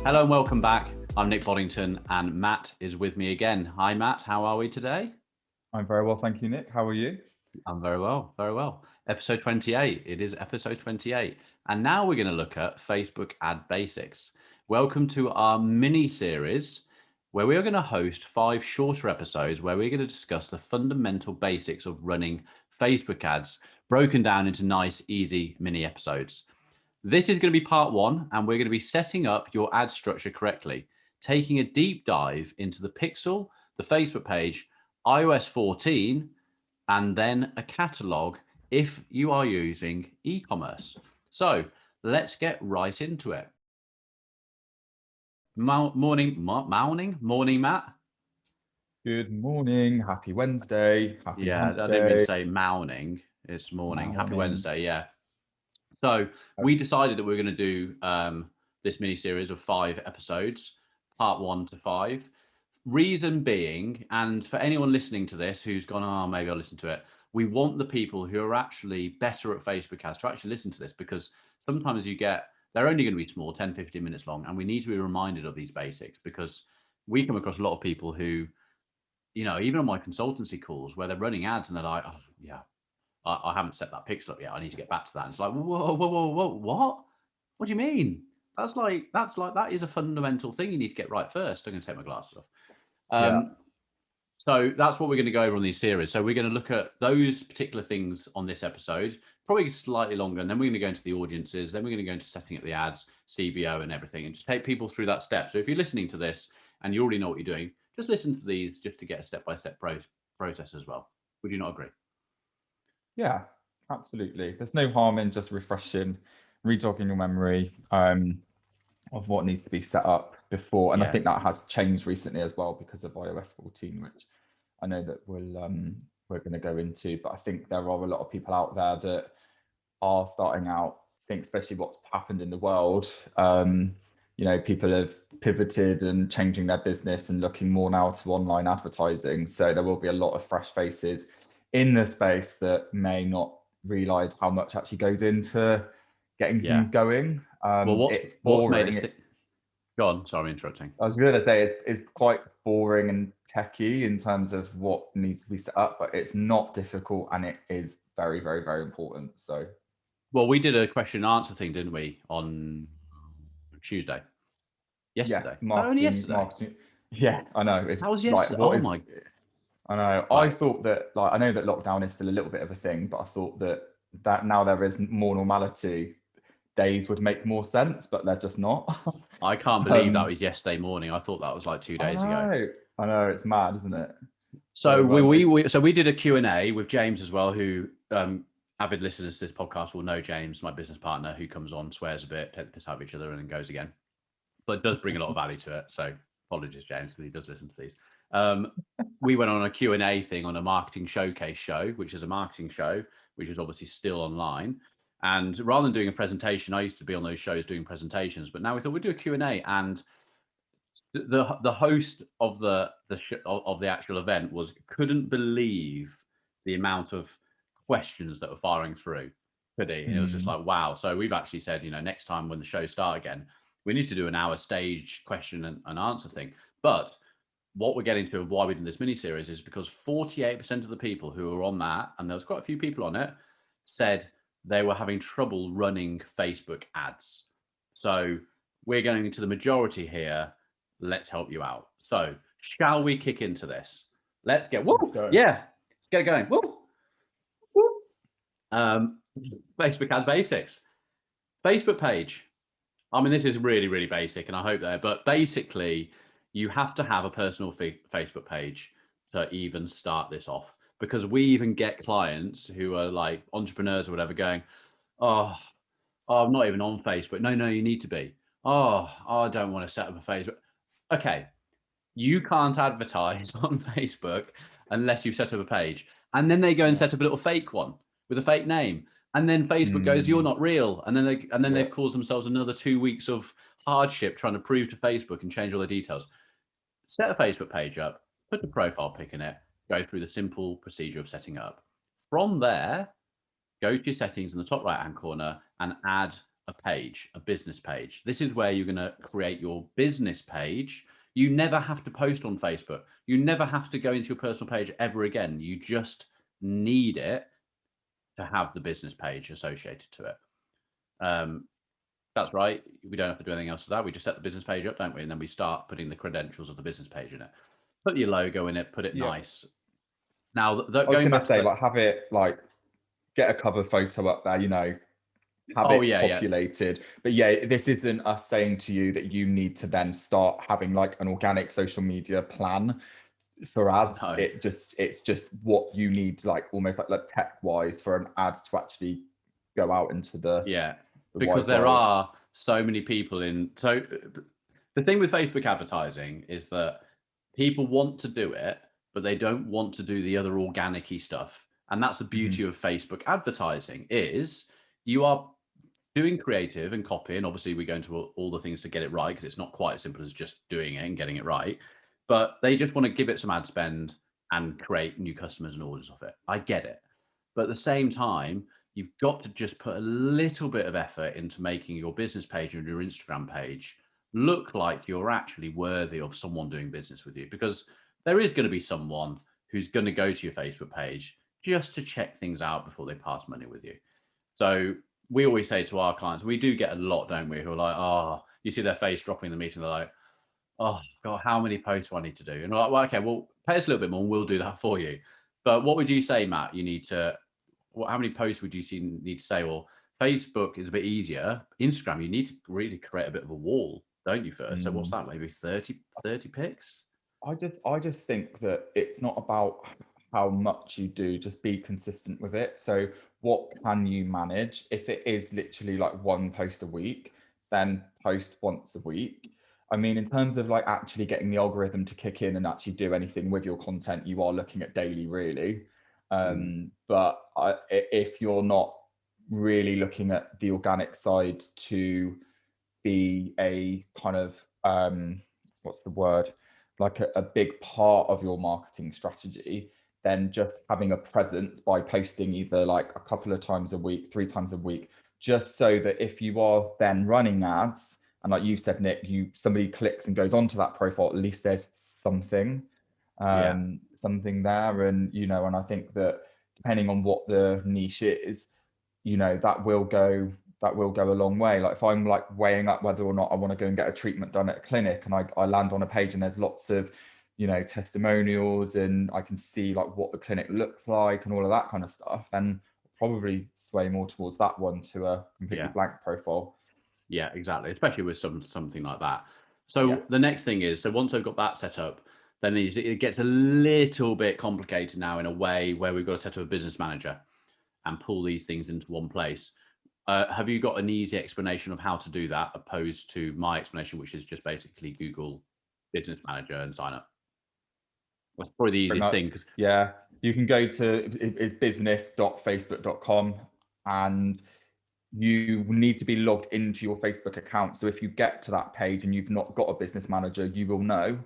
Hello and welcome back. I'm Nick Boddington and Matt is with me again. Hi Matt, how are we today? I'm very well, thank you, Nick. How are you? I'm very well, very well. Episode 28. It is episode 28. And now we're going to look at Facebook ad basics. Welcome to our mini series where we are going to host 5 shorter episodes where we're going to discuss the fundamental basics of running Facebook ads, broken down into nice, easy mini episodes. This is going to be part 1, and we're going to be setting up your ad structure correctly, taking a deep dive into the pixel, the Facebook page, iOS 14, and then a catalog if you are using e-commerce. So let's get right into it. Morning, Matt. Good morning. Happy Wednesday. Happy hump I didn't mean to day. say morning. It's morning. Happy Morning. Wednesday. Yeah. So we decided that we're going to do this mini series of 5 episodes, part 1 to 5. Reason being, and for anyone listening to this who's gone, oh, maybe I'll listen to it, we want the people who are actually better at Facebook ads to actually listen to this, because sometimes they're only going to be small, 10, 15 minutes long, and we need to be reminded of these basics, because we come across a lot of people who, even on my consultancy calls where they're running ads and they're like, oh, yeah, I haven't set that pixel up yet. I need to get back to that. And it's like, whoa, what? What do you mean? That is a fundamental thing you need to get right first. I'm going to take my glasses off. So that's what we're going to go over on these series. So we're going to look at those particular things on this episode, probably slightly longer, and then we're going to go into the audiences, then we're going to go into setting up the ads, CBO and everything, and just take people through that step. So if you're listening to this and you already know what you're doing, just listen to these just to get a step-by-step process as well. Would you not agree? Yeah, absolutely. There's no harm in just refreshing, rejogging your memory of what needs to be set up before. And I think that has changed recently as well because of iOS 14, which I know that we're going to go into. But I think there are a lot of people out there that are starting out. I think especially what's happened in the world. People have pivoted and changing their business and looking more now to online advertising. So there will be a lot of fresh faces in the space that may not realize how much actually goes into getting things going. It's boring. Go on, sorry, I'm interrupting. I was going to say it's quite boring and techy in terms of what needs to be set up, but it's not difficult and it is very, very, very important. So, well, we did a question and answer thing, didn't we, on Tuesday? Yesterday. Yeah, only yesterday. Marketing. Yeah, I know. That was yesterday. My! I know. Right. I thought that, I know that lockdown is still a little bit of a thing, but I thought that now there is more normality, days would make more sense, but they're just not. I can't believe that was yesterday morning. I thought that was like 2 days ago. I know, it's mad, isn't it? So we did a Q&A with James as well, who avid listeners to this podcast will know James, my business partner, who comes on, swears a bit, takes the piss out of each other and then goes again. But does bring a lot of value to it. So apologies, James, because he does listen to these. We went on a Q&A thing on a marketing showcase show, which is a marketing show, which is obviously still online. And rather than doing a presentation, I used to be on those shows doing presentations, but now we thought we'd do a Q&A. And the host of the actual event couldn't believe the amount of questions that were firing through. And it was just like, wow. So we've actually said, next time when the show start again, we need to do an hour stage question and answer thing. But what we're getting to, why we're doing this mini series, is because 48% of the people who were on that, and there was quite a few people on it, said they were having trouble running Facebook ads. So we're going into the majority here. Let's help you out. So shall we kick into this? Let's get let's get it going. Facebook ad basics. Facebook page. I mean, this is really, really basic, and I hope that, but basically you have to have a personal Facebook page to even start this off, because we even get clients who are like entrepreneurs or whatever going, oh, I'm not even on Facebook. No, you need to be. Oh, I don't want to set up a Facebook. Okay, you can't advertise on Facebook unless you set up a page. And then they go and set up a little fake one with a fake name. And then Facebook goes, you're not real. And then they've caused themselves another 2 weeks of hardship trying to prove to Facebook and change all the details. Set a Facebook page up, put the profile pic in it, go through the simple procedure of setting up. From there, go to your settings in the top right-hand corner and add a page, a business page. This is where you're going to create your business page. You never have to post on Facebook. You never have to go into your personal page ever again. You just need it to have the business page associated to it. That's right. We don't have to do anything else to that. We just set the business page up, don't we? And then we start putting the credentials of the business page in it. Put your logo in it, put it nice. Now, going back to say, like, have it, like, get a cover photo up there, you know, have it populated. But yeah, this isn't us saying to you that you need to then start having like an organic social media plan for ads. No. It's just what you need, like almost like tech wise, for an ad to actually go out into the because there are so many people in. So the thing with Facebook advertising is that people want to do it, but they don't want to do the other organic-y stuff. And that's the beauty of Facebook advertising, is you are doing creative and copy, and obviously we go into all the things to get it right, because it's not quite as simple as just doing it and getting it right. But they just want to give it some ad spend and create new customers and orders of it. I get it. But at the same time, you've got to just put a little bit of effort into making your business page and your Instagram page look like you're actually worthy of someone doing business with you, because there is going to be someone who's going to go to your Facebook page just to check things out before they pass money with you. So we always say to our clients, we do get a lot, don't we, who are like, oh, you see their face dropping in the meeting, they're like, oh God, how many posts do I need to do? And we're like, well, okay, well, pay us a little bit more and we'll do that for you. But what would you say, Matt? You need to, how many posts would you need to say? Well, Facebook is a bit easier. Instagram, you need to really create a bit of a wall, don't you, first? So what's that, maybe 30 pics? I just think that it's not about how much you do, just be consistent with it. So what can you manage? If it is literally like one post a week, then post once a week. I mean, in terms of like actually getting the algorithm to kick in and actually do anything with your content, you are looking at daily, really. But if you're not really looking at the organic side to be a kind of, what's the word? Like a big part of your marketing strategy, then just having a presence by posting either like a couple of times a week, 3 times a week, just so that if you are then running ads, and like you said, Nick, somebody clicks and goes onto that profile, at least there's something, something there. And, you know, and I think that depending on what the niche is, you know, that will go a long way. Like if I'm like weighing up whether or not I want to go and get a treatment done at a clinic, and I land on a page and there's lots of, you know, testimonials, and I can see like what the clinic looks like and all of that kind of stuff, then probably sway more towards that one to a completely blank profile. Yeah, exactly. Especially with something like that. So the next thing is, so once I've got that set up, then it gets a little bit complicated now in a way where we've got to set up a business manager and pull these things into one place. Have you got an easy explanation of how to do that, opposed to my explanation, which is just basically Google Business Manager and sign up? That's probably the easiest thing. Yeah, you can go to it's business.facebook.com, and you need to be logged into your Facebook account. So if you get to that page and you've not got a business manager, you will know,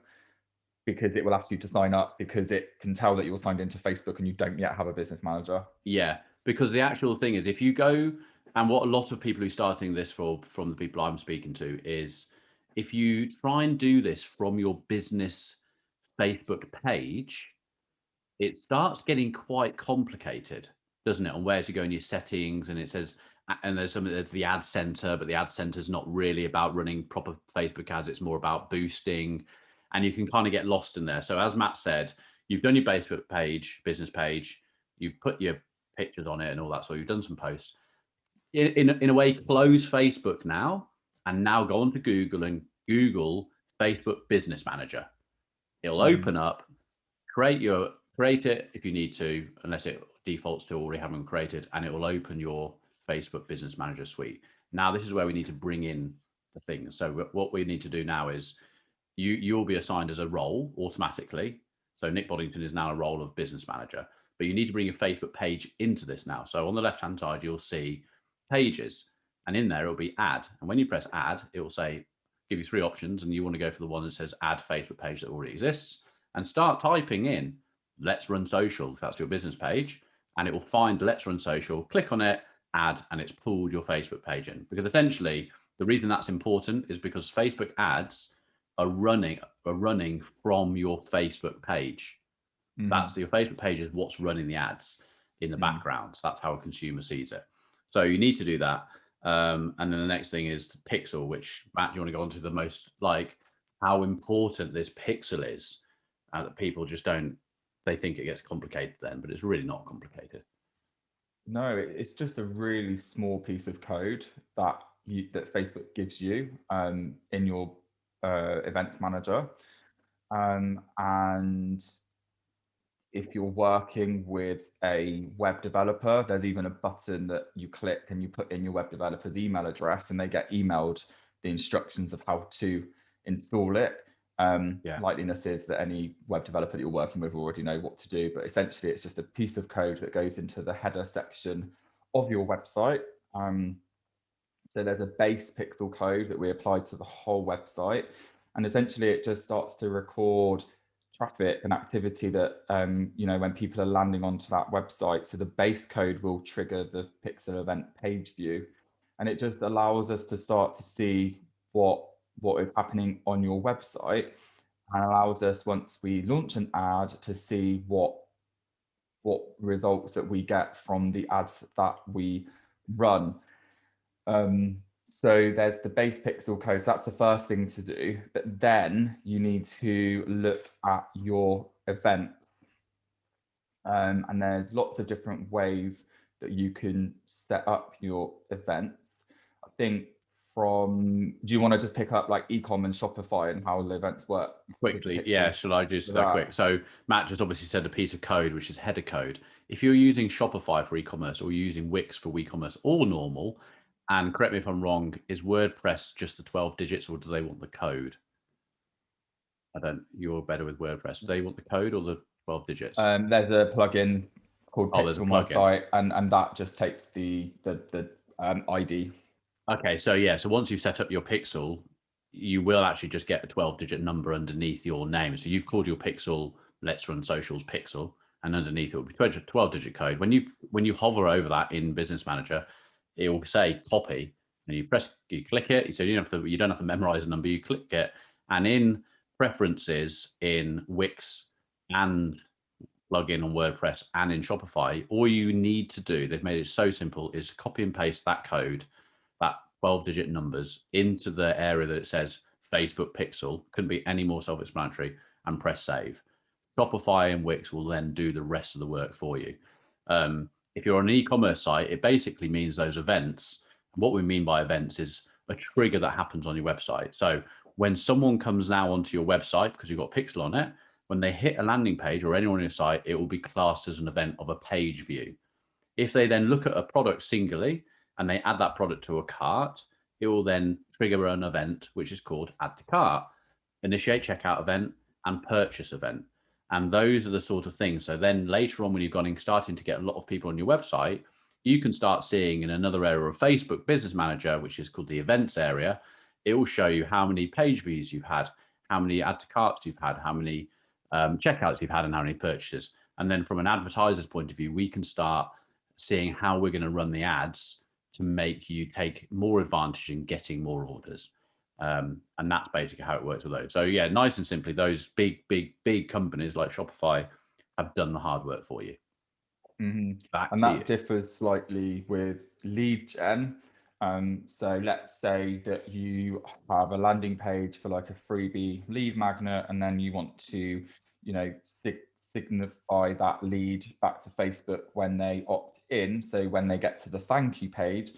because it will ask you to sign up, because it can tell that you're signed into Facebook and you don't yet have a business manager. Yeah, because the actual thing is, if you go, and what a lot of people who are starting this from the people I'm speaking to is, if you try and do this from your business Facebook page, it starts getting quite complicated, doesn't it? On where to go in your settings, and it says, and there's the ad center, but the ad center is not really about running proper Facebook ads. It's more about boosting, and you can kind of get lost in there. So as Matt said, you've done your Facebook page, business page, you've put your pictures on it and all that. So you've done some posts. In a way, close Facebook now, and now go on to Google and Google Facebook Business Manager. It'll open up, create it if you need to, unless it defaults to already having created, and it will open your Facebook Business Manager suite. Now, this is where we need to bring in the things. So what we need to do now is you'll be assigned as a role automatically. So Nick Boddington is now a role of business manager, but you need to bring your Facebook page into this now. So on the left-hand side, you'll see pages, and in there it'll be add. And when you press add, it will say, give you 3 options, and you want to go for the one that says add Facebook page that already exists, and start typing in Let's Run Social, if that's your business page, and it will find Let's Run Social. Click on it, ad and it's pulled your Facebook page in. Because essentially, the reason that's important is because Facebook ads are running from your Facebook page. That's your Facebook page is what's running the ads in the background. So that's how a consumer sees it. So you need to do that. And then the next thing is the pixel, which, Matt, do you want to go on to the most, like, how important this pixel is? That people just don't, they think it gets complicated then, but it's really not complicated. No, it's just a really small piece of code that Facebook gives you in your events manager. And if you're working with a web developer, there's even a button that you click and you put in your web developer's email address and they get emailed the instructions of how to install it. Likeliness is that any web developer that you're working with already know what to do, but essentially it's just a piece of code that goes into the header section of your website. So there's a base pixel code that we apply to the whole website, and essentially it just starts to record traffic and activity that when people are landing onto that website. So the base code will trigger the pixel event page view, and it just allows us to start to see what is happening on your website, and allows us, once we launch an ad, to see what results that we get from the ads that we run. So there's the base pixel code. So that's the first thing to do. But then you need to look at your event. And there's lots of different ways that you can set up your event. I think do you want to just pick up like ecom and Shopify and how the events work? Quickly, yeah, shall I just quick? So Matt just obviously said a piece of code, which is header code. If you're using Shopify for e-commerce or using Wix for WeCommerce or normal, and correct me if I'm wrong, is WordPress just the 12 digits or do they want the code? You're better with WordPress. Do they want the code or the 12 digits? There's a plugin called Pixel on my site, and that just takes the ID. Okay, so once you've set up your pixel, you will actually just get a 12-digit number underneath your name. So you've called your pixel Let's Run Socials pixel, and underneath it will be 12-digit code. When you hover over that in Business Manager, it will say copy, and you click it. So you don't have to memorize a number. You click it, and in preferences in Wix and plugin on WordPress and in Shopify, all you need to do, they've made it so simple, is copy and paste that code, that 12-digit numbers, into the area that it says Facebook pixel. Couldn't be any more self-explanatory, and press save. Shopify and Wix will then do the rest of the work for you. If you're on an e-commerce site, it basically means those events. What we mean by events is a trigger that happens on your website. So when someone comes now onto your website, because you've got pixel on it, when they hit a landing page or anyone on your site, it will be classed as an event of a page view. If they then look at a product singly and they add that product to a cart, it will then trigger an event, which is called add to cart, initiate checkout event, and purchase event. And those are the sort of things. So then later on, when you've starting to get a lot of people on your website, you can start seeing in another area of Facebook Business Manager, which is called the events area, it will show you how many page views you've had, how many add to carts you've had, how many checkouts you've had, and how many purchases. And then from an advertiser's point of view, we can start seeing how we're going to run the ads to make you take more advantage in getting more orders. And that's basically how it works with those. So yeah, nice and simply, those big companies like Shopify have done the hard work for you. And that differs slightly with lead gen. So let's say that you have a landing page for like a freebie lead magnet, and then you want to, signify that lead back to Facebook when they opt in. So when they get to the thank you page,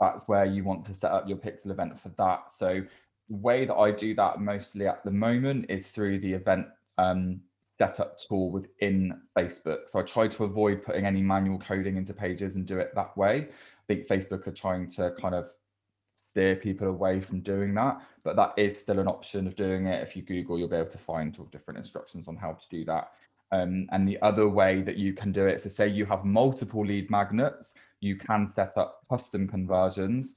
that's where you want to set up your pixel event for that. So the way that I do that mostly at the moment is through the event setup tool within Facebook. So I try to avoid putting any manual coding into pages and do it that way. I think Facebook are trying to kind of steer people away from doing that, but that is still an option of doing it. If you Google, you'll be able to find different instructions on how to do that. And the other way that you can do it, so say you have multiple lead magnets, you can set up custom conversions,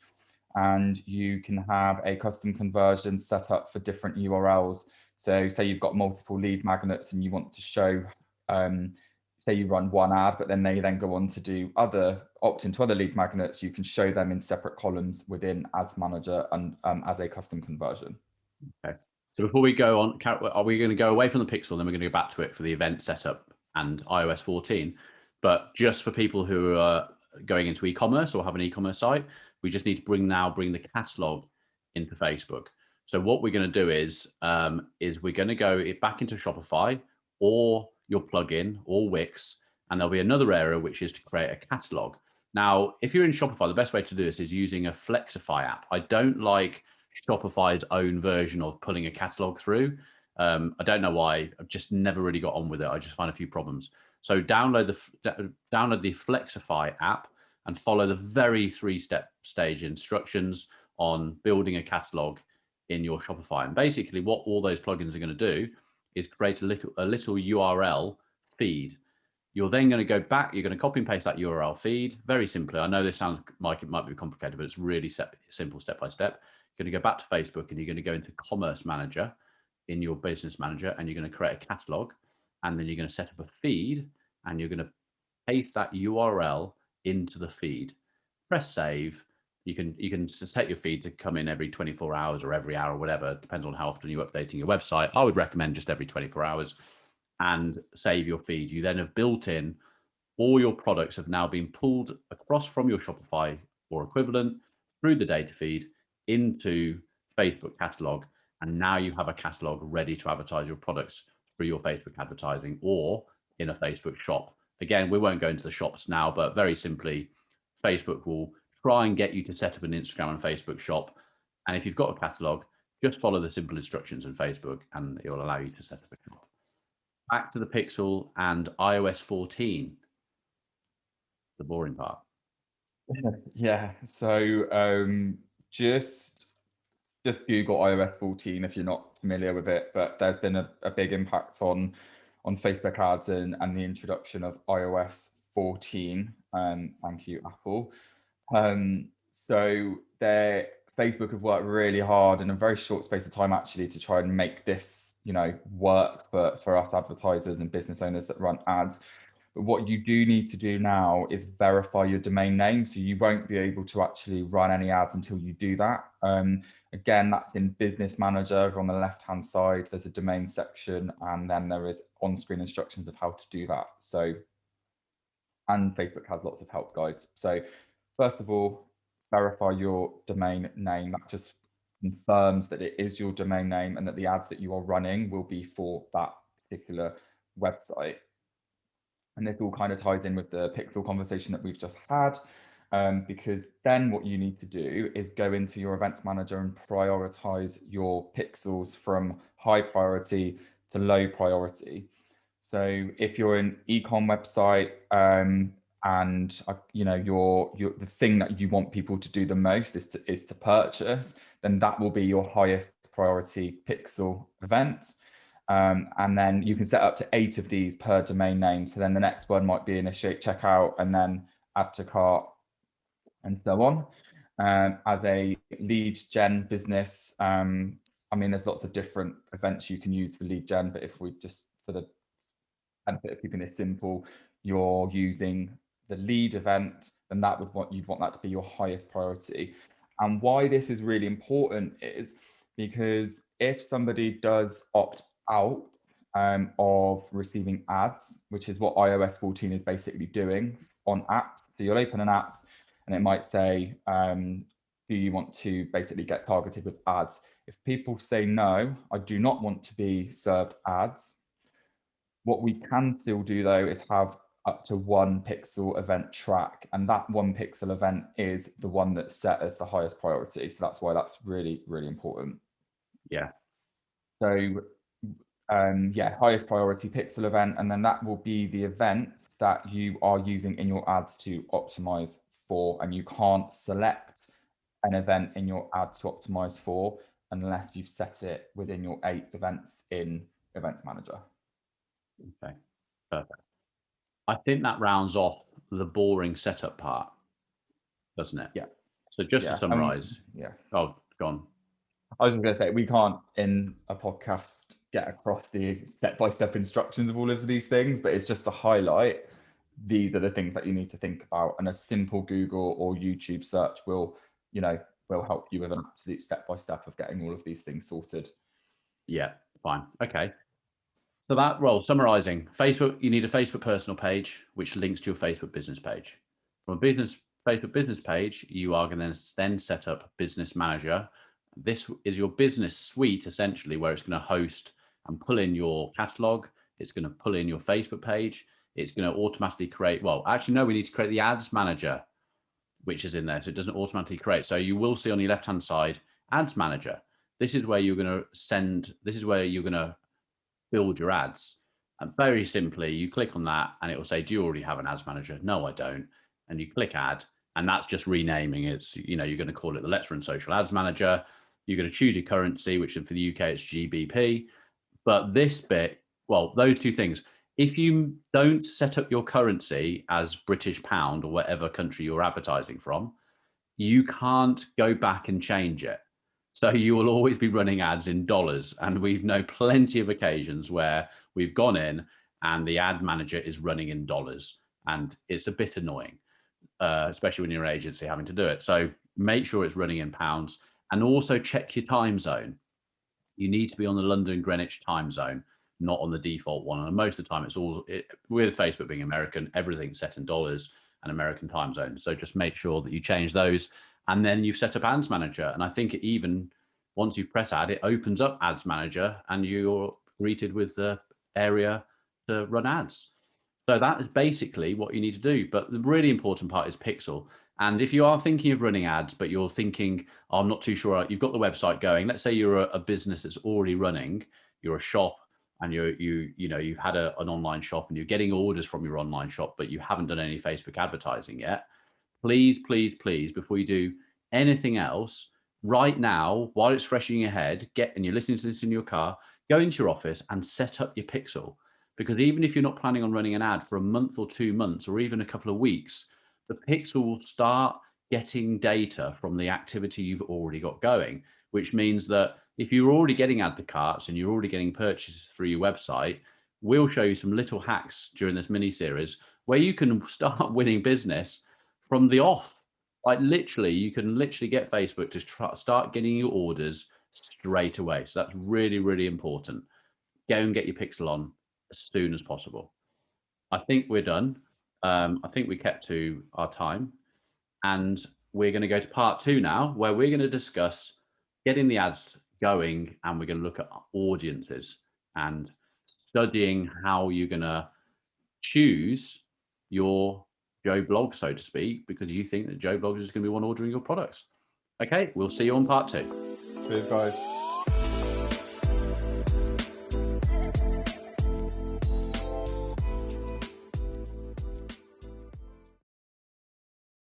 and you can have a custom conversion set up for different URLs. So say you've got multiple lead magnets and you want to show say you run one ad, but then they then go on to do opt into other lead magnets, you can show them in separate columns within Ads Manager and as a custom conversion. Okay. So before we go on, are we going to go away from the pixel, then we're going to go back to it for the event setup and iOS 14? But just for people who are going into e-commerce or have an e-commerce site, we just need to bring the catalog into Facebook. So what we're going to do is we're going to go back into Shopify or your plugin or Wix, and there'll be another area which is to create a catalog. Now, if you're in Shopify, the best way to do this is using a Flexify app. I don't like Shopify's own version of pulling a catalog through. I don't know why. I've just never really got on with it. I just find a few problems. So download the Flexify app and follow the very three-step stage instructions on building a catalog in your Shopify. And basically what all those plugins are going to do is create a little URL feed. You're then going to go back, you're going to copy and paste that URL feed very simply. I know this sounds like it might be complicated, but it's really simple step by step. You're going to go back to Facebook and you're going to go into Commerce Manager in your Business Manager, and you're going to create a catalog, and then you're going to set up a feed, and you're going to paste that URL into the feed. Press save. You can set your feed to come in every 24 hours or every hour or whatever. It depends on how often you're updating your website. I would recommend just every 24 hours and save your feed. You then have built in all your products have now been pulled across from your Shopify or equivalent through the data feed into Facebook catalog. And now you have a catalog ready to advertise your products through your Facebook advertising or in a Facebook shop. Again, we won't go into the shops now, but very simply, Facebook will try and get you to set up an Instagram and Facebook shop. And if you've got a catalog, just follow the simple instructions in Facebook and it will allow you to set up a shop. Back to the Pixel and iOS 14, the boring part. Yeah, so just Google iOS 14 if you're not familiar with it, but there's been a big impact on Facebook ads and the introduction of iOS 14. Thank you, Apple. So Facebook have worked really hard in a very short space of time actually to try and make this, work for us advertisers and business owners that run ads. But what you do need to do now is verify your domain name. So you won't be able to actually run any ads until you do that. Again, that's in Business Manager. On the left-hand side, there's a domain section, and then there is on-screen instructions of how to do that. So, and Facebook has lots of help guides. So first of all, verify your domain name. That just confirms that it is your domain name and that the ads that you are running will be for that particular website. And this all kind of ties in with the pixel conversation that we've just had, because then what you need to do is go into your events manager and prioritize your pixels from high priority to low priority. So if you're an e-com website and the thing that you want people to do the most is to purchase, then that will be your highest priority pixel event. And then you can set up to 8 of these per domain name. So then the next one might be initiate checkout and then add to cart and so on. As a lead gen business, there's lots of different events you can use for lead gen, but if we just, for the benefit of keeping it simple, you're using the lead event, then you'd want that to be your highest priority. And why this is really important is because if somebody does opt out of receiving ads, which is what iOS 14 is basically doing on apps. So you'll open an app and it might say, do you want to basically get targeted with ads? If people say no, I do not want to be served ads. What we can still do though is have up to 1 pixel event track, and that 1 pixel event is the one that's set as the highest priority. So that's why that's really, really important. Yeah. So highest priority pixel event, and then that will be the event that you are using in your ads to optimize for, and you can't select an event in your ad to optimize for unless you've set it within your 8 events in Events Manager. Okay, perfect. I think that rounds off the boring setup part, doesn't it? Yeah. So just to summarize. Yeah. Oh, go on. I was just going to say, we can't in a podcast get across the step-by-step instructions of all of these things, but it's just to highlight these are the things that you need to think about. And a simple Google or YouTube search will help you with an absolute step-by-step of getting all of these things sorted. Yeah, fine. Okay. So that role, summarizing, Facebook, you need a Facebook personal page, which links to your Facebook business page. From a Facebook business page, you are going to then set up Business Manager. This is your business suite, essentially, where it's going to host and pull in your catalog. It's going to pull in your Facebook page. It's going to automatically create, well, actually, no, we need to create the Ads Manager, which is in there. So it doesn't automatically create. So you will see on the left-hand side, Ads Manager. This is where you're going to build your ads. And very simply, you click on that and it will say, do you already have an ads manager? No, I don't. And you click add, and that's just renaming it. You're going to call it the Let's Run Social Ads Manager. You're going to choose your currency, which for the UK, it's GBP. But this bit, well, those two things, if you don't set up your currency as British pound or whatever country you're advertising from, you can't go back and change it. So you will always be running ads in dollars. And we've known plenty of occasions where we've gone in and the ad manager is running in dollars. And it's a bit annoying, especially when you're an agency having to do it. So make sure it's running in pounds, and also check your time zone. You need to be on the London Greenwich time zone, not on the default one. And most of the time with Facebook being American, everything's set in dollars and American time zone. So just make sure that you change those. And then you've set up Ads Manager. And I think even once you press add, it opens up Ads Manager and you're greeted with the area to run ads. So that is basically what you need to do. But the really important part is Pixel. And if you are thinking of running ads, but you're thinking, oh, I'm not too sure, you've got the website going. Let's say you're a business that's already running, you're a shop, and you've had an online shop and you're getting orders from your online shop, but you haven't done any Facebook advertising yet. Please, please, please, before you do anything else, right now, while it's fresh in your head, and you're listening to this in your car, go into your office and set up your Pixel. Because even if you're not planning on running an ad for a month or 2 months or even a couple of weeks, the Pixel will start getting data from the activity you've already got going, which means that if you're already getting add to carts and you're already getting purchases through your website, we'll show you some little hacks during this mini series where you can start winning business from the off. Like literally, you can literally get Facebook to start getting your orders straight away. So that's really, really important. Go and get your Pixel on as soon as possible. I think we're done. I think we kept to our time, and we're going to go to part 2 now, where we're going to discuss getting the ads going, and we're going to look at audiences and studying how you're going to choose your Joe Blog, so to speak, because you think that Joe Blog is going to be one ordering your products. Okay, we'll see you on part 2. Cheers, guys.